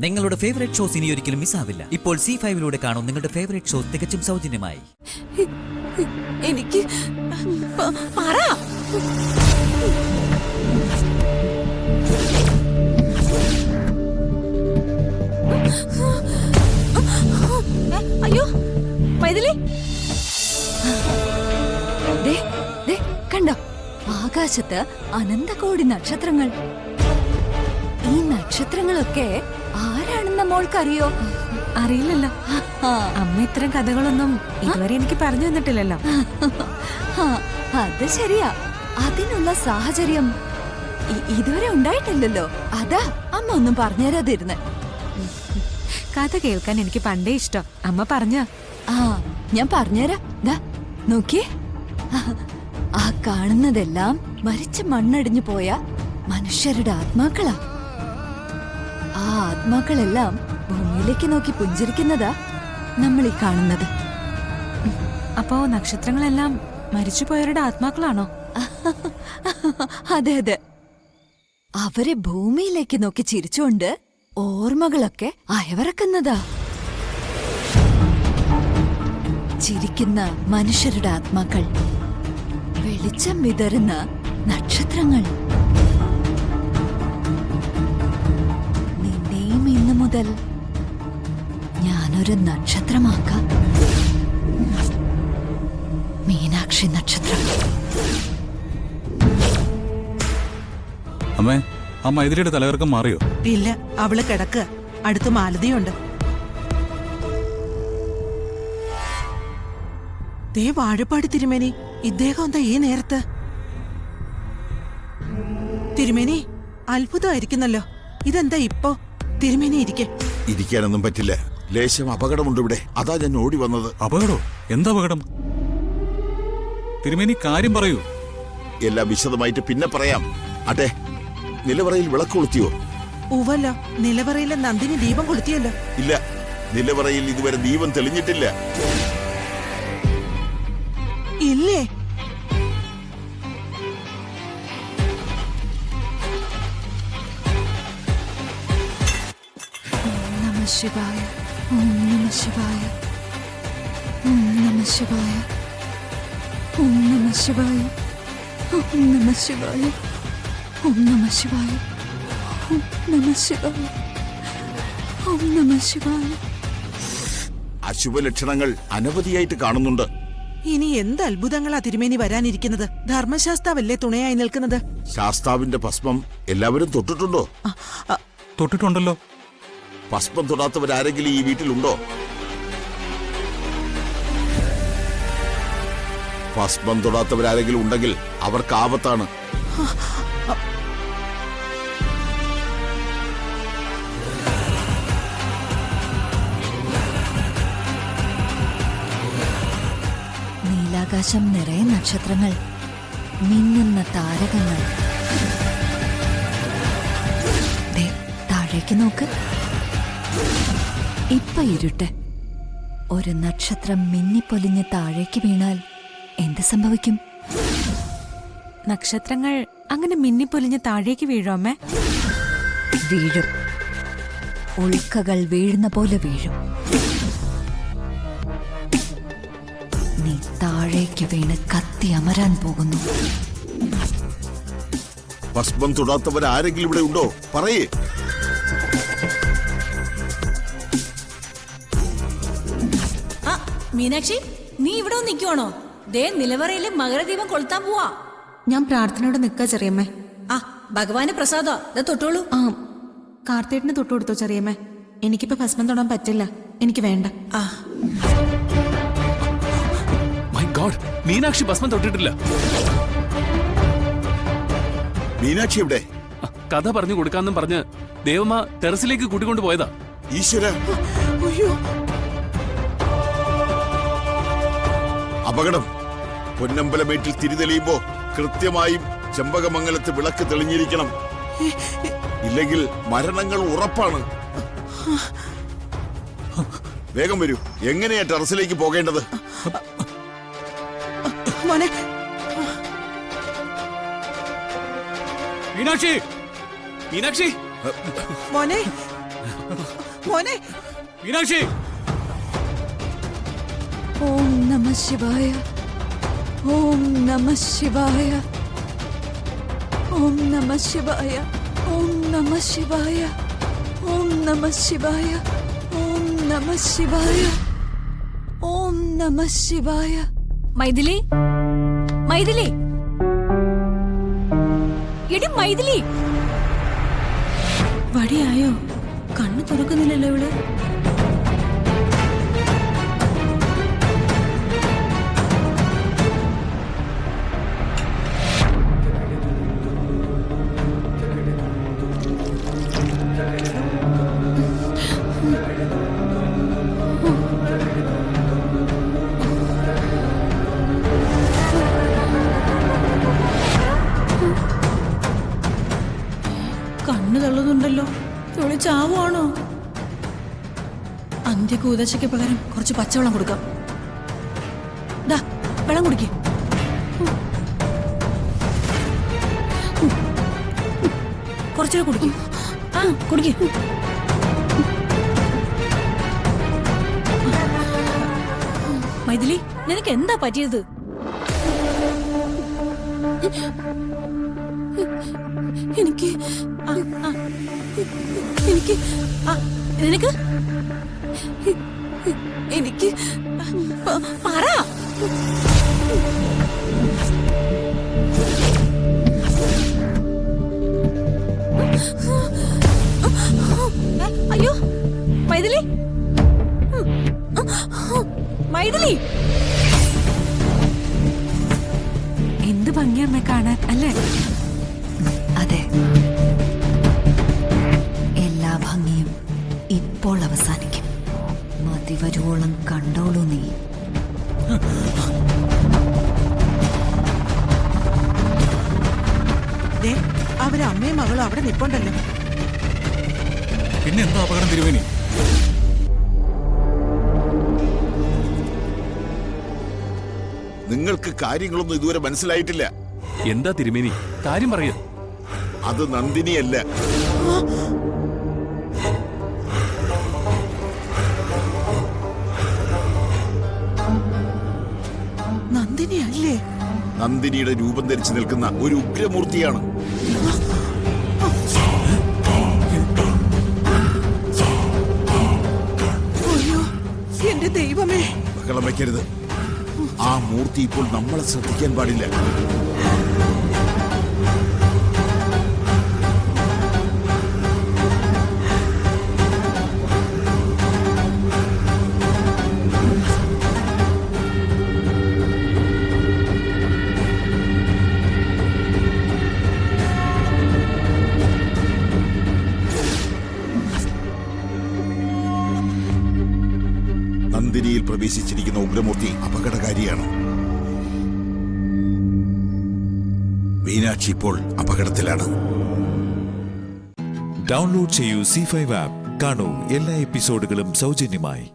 നിങ്ങളുടെ favourite shows ഇനി ഒരിക്കലും മിസ്സാവില്ല. ഇപ്പോൾ C5 കാണും നിങ്ങളുടെ ഫേവറേറ്റ് ഷോസ് തികച്ചും സൗജന്യമായി. എനിക്ക് പറ. അയ്യോ മൈഥിലി, കണ്ടോ ആകാശത്ത് അനന്തകോടി നക്ഷത്രങ്ങൾ. ഈ നക്ഷത്രങ്ങളൊക്കെ ആരാണെന്ന മോൾക്കറിയോ? അറിയില്ലല്ലോ. അമ്മ ഇത്തരം കഥകളൊന്നും ഇതുവരെ എനിക്ക് പറഞ്ഞു തന്നിട്ടില്ലല്ലോ. അത് ശരിയാ, അതിനുള്ള സാഹചര്യം ഇതുവരെ ഉണ്ടായിട്ടില്ലല്ലോ. അതാ അമ്മ ഒന്നും പറഞ്ഞുതരാതിരുന്നെ. കഥ കേൾക്കാൻ എനിക്ക് പണ്ടേ ഇഷ്ടം. അമ്മ പറഞ്ഞ ഞാൻ പറഞ്ഞുതരാം. ദാ നോക്കിയേ, ആ കാണുന്നതെല്ലാം മരിച്ച മണ്ണടിഞ്ഞു പോയ മനുഷ്യരുടെ ആത്മാക്കളാ. ആ ആത്മാക്കളെല്ലാം ഭൂമിയിലേക്ക് നോക്കി പുഞ്ചിരിക്കുന്നതാ നമ്മൾ ഈ കാണുന്നത്. അപ്പോ നക്ഷത്രങ്ങളെല്ലാം മരിച്ചുപോയവരുടെ ആത്മാക്കളാണോ? അതെ അതെ, അവരെ ഭൂമിയിലേക്ക് നോക്കി ചിരിച്ചുകൊണ്ട് ഓർമ്മകളൊക്കെ അയവിറക്കുന്നതാ. ചിരിക്കുന്ന മനുഷ്യരുടെ ആത്മാക്കൾ, വെളിച്ചം വിതറുന്ന നക്ഷത്രങ്ങൾ. നിന്നെയും ഇന്നു മുതൽ ഞാനൊരു നക്ഷത്രമാക്കാം. മീനാക്ഷി നക്ഷത്രം. അമ്മേ, ആ മൈഥിലിയുടെ തലകറക്കം മാറിയോ? ഇല്ല, അവള് കിടക്കുക. അടുത്ത് മാലതിയുണ്ട്. ദേ വാഴപ്പാടി തിരുമേനി, ഇദ്ദേഹം എന്താ ഈ നേരത്ത്? തിരുമേനി, അത്ഭുതമായിരിക്കുന്നല്ലോ. ഇതെന്താ ഇപ്പോ? തിരുമേനി ഇരിക്കാനൊന്നും പറ്റില്ല. ലേശം അപകടമുണ്ട് ഇവിടെ. അതാ ഞാൻ ഓടി വന്നത്. അപകടോ? എന്താ അപകടം? തിരുമേനി കാര്യം പറയൂ. എല്ലാം വിശദമായിട്ട് പിന്നെ പറയാം. അതെ, നിലവറയിൽ വിളക്ക് കൊളുത്തിയോ? ഉവല്ലോ, നിലവറയിലെ നന്ദിനി ദീപം കൊളുത്തിയല്ലോ. ഇല്ല, നിലവറയിൽ ഇതുവരെ ദീപം തെളിഞ്ഞിട്ടില്ല. ഇല്ലേ? ശിവായ, ഓം നമഃ ശിവായ, ഓം നമഃ ശിവായ, ഓം നമഃ ശിവായ, ഓം നമഃ ശിവായ, ഓം നമഃ ശിവായ, ഓം നമഃ ശിവായ, ഓം നമഃ ശിവായ. അശുഭലക്ഷണങ്ങൾ അനവധിയായിട്ട് കാണുന്നുണ്ട്. ഇനി എന്ത് അത്ഭുതങ്ങളാ തിരുമേനി വരാനിരിക്കുന്നത്? ധർമ്മശാസ്താവല്ലേ തുണയായി നിൽക്കുന്നത്? ശാസ്താവിന്റെ ഭസ്മം എല്ലാവരും തൊട്ടിട്ടുണ്ടോ? തൊട്ടിട്ടുണ്ടല്ലോ. ഭസ്മം തൊടാത്തവരാരെങ്കിലും ഈ വീട്ടിലുണ്ടോ? ഭസ്മം തൊടാത്തവരാരെങ്കിലും ഉണ്ടെങ്കിൽ അവർക്ക് ആപത്താണ്. നീലാകാശം നിറയെ നക്ഷത്രങ്ങൾ, മിന്നുന്ന താരകങ്ങൾ. താഴേക്ക് നോക്ക്. ഇപ്പൊ ഇരുട്ട്. ഒരു നക്ഷത്രം മിന്നിപ്പൊലിഞ്ഞ് താഴേക്ക് വീണാൽ എന്ത് സംഭവിക്കും? നക്ഷത്രങ്ങൾ അങ്ങനെ മിന്നിപ്പൊലിഞ്ഞ് താഴേക്ക് വീഴും അമ്മേ? വീഴും. ഉൾക്കകൾ വീഴുന്ന പോലെ വീഴും. നീ താഴേക്ക് വീണ് കത്തി അമരാൻ പോകുന്നു. ഭസ്മം തൊടാത്തവരാരെങ്കിലും ഇവിടെ ഉണ്ടോ? പറയേ. മീനാക്ഷി, നീ ഇവിടെ നിൽക്കുവാണോ? ദേ നിലവറയിലെ മകരദീപം കൊളുത്താൻ പോവാ. ഞാൻ പ്രാർത്ഥനയോടെ നിൽക്കാ ചെറിയമ്മേ. ഭഗവാന് പ്രസാദ തൊട്ടോളൂ. കാർത്തേട്ടിന് തൊട്ടു കൊടുത്തോ ചെറിയമ്മേ? എനിക്കിപ്പോ ഭസ്മം തൊടാൻ പറ്റില്ല, എനിക്ക് വേണ്ട. മൈ ഗോഡ്, മീനാക്ഷി ഭസ്മം തൊട്ടിട്ടില്ല. മീനാക്ഷി എവിടെ? കഥ പറഞ്ഞു കൊടുക്കാന്നും പറഞ്ഞ് ദേവമ്മ ടെറസിലേക്ക് കൂട്ടിക്കൊണ്ടു പോയതാ. ഈശ്വര, അപകടം. പൊന്നമ്പലമേട്ടിൽ തിരിതെളിയുമ്പോ കൃത്യമായും ചെമ്പകമംഗലത്ത് വിളക്ക് തെളിഞ്ഞിരിക്കണം. ഇല്ലെങ്കിൽ മരണങ്ങൾ ഉറപ്പാണ്. വേഗം വരൂ. എങ്ങനെയാ ടെറസിലേക്ക് പോകേണ്ടത്? മോനെ, മീനാക്ഷി, മീനാക്ഷി മോനെ, മോനെ മീനാക്ഷി ഓം നമ ശിവായ. ഓം നമ ശിവായ. ഓം നമ ശിവായ. ഓം നമ ശിവായ. ഓം നമ ശിവായ. ഓം നമ ശിവായ. ഓം നമ ശിവായ. മൈഥിലി, മൈഥിലി, എടി മൈഥിലി, വടിയായോ? കണ്ണു തുറക്കുന്നില്ലല്ലോ ഇവള്. കണ്ണു തള്ളുന്നുണ്ടല്ലോ. ഇവള് ചാവുവാണോ? അന്ത്യകൂദശയ്ക്ക് പകരം കുറച്ച് പച്ചവെള്ളം കൊടുക്കാം. ദാ വെള്ളം കുടിക്കേ. കുറച്ചുകൂടെ കുടിക്കും. ആ കുടിക്കേ. മൈഥിലി, നിനക്ക് എന്താ പറ്റിയത്? എനിക്ക് എനിക്ക് നിനക്ക് എനിക്ക് പറ. അയ്യോ മൈഥിലി, മൈഥിലി, എന്ത് ഭംഗിയമ്മ കാണാൻ അല്ലേ? അതെ, എല്ലാ ഭംഗിയും ഇപ്പോൾ അവസാനിക്കും. മതിവരുവോളം കണ്ടോളൂ നീ. ദേ, അവര് അമ്മയും മകളും അവിടെ നിപ്പുണ്ടല്ലോ. പിന്നെ എന്താ അപകടം തിരുവേനി? നിങ്ങൾക്ക് കാര്യങ്ങളൊന്നും ഇതുവരെ മനസ്സിലായിട്ടില്ല. എന്താ തിരുമേനി, കാര്യം പറയ. അത് നന്ദിനിയല്ല. നന്ദിനി അല്ലേ? നന്ദിനിയുടെ രൂപം ധരിച്ചു നിൽക്കുന്ന ഒരു ഉഗ്രമൂർത്തിയാണ്. അയ്യോ എന്റെ ദൈവമേ! ബഹളം വയ്ക്കരുത്. ആ മൂർത്തി ഇപ്പോൾ നമ്മളെ ശ്രദ്ധിക്കാൻ പാടില്ല. നന്ദിനിയിൽ പ്രവേശിച്ചിരിക്കുന്ന ഉഗ്രമൂർത്തി അപകടകാരിയാണ്. മീനാക്ഷി ഇപ്പോൾ അപകടത്തിലാണ്. ഡൗൺലോഡ് ചെയ്യൂ C5 ആപ്പ്. കാണൂ എല്ലാ എപ്പിസോഡുകളും സൗജന്യമായി.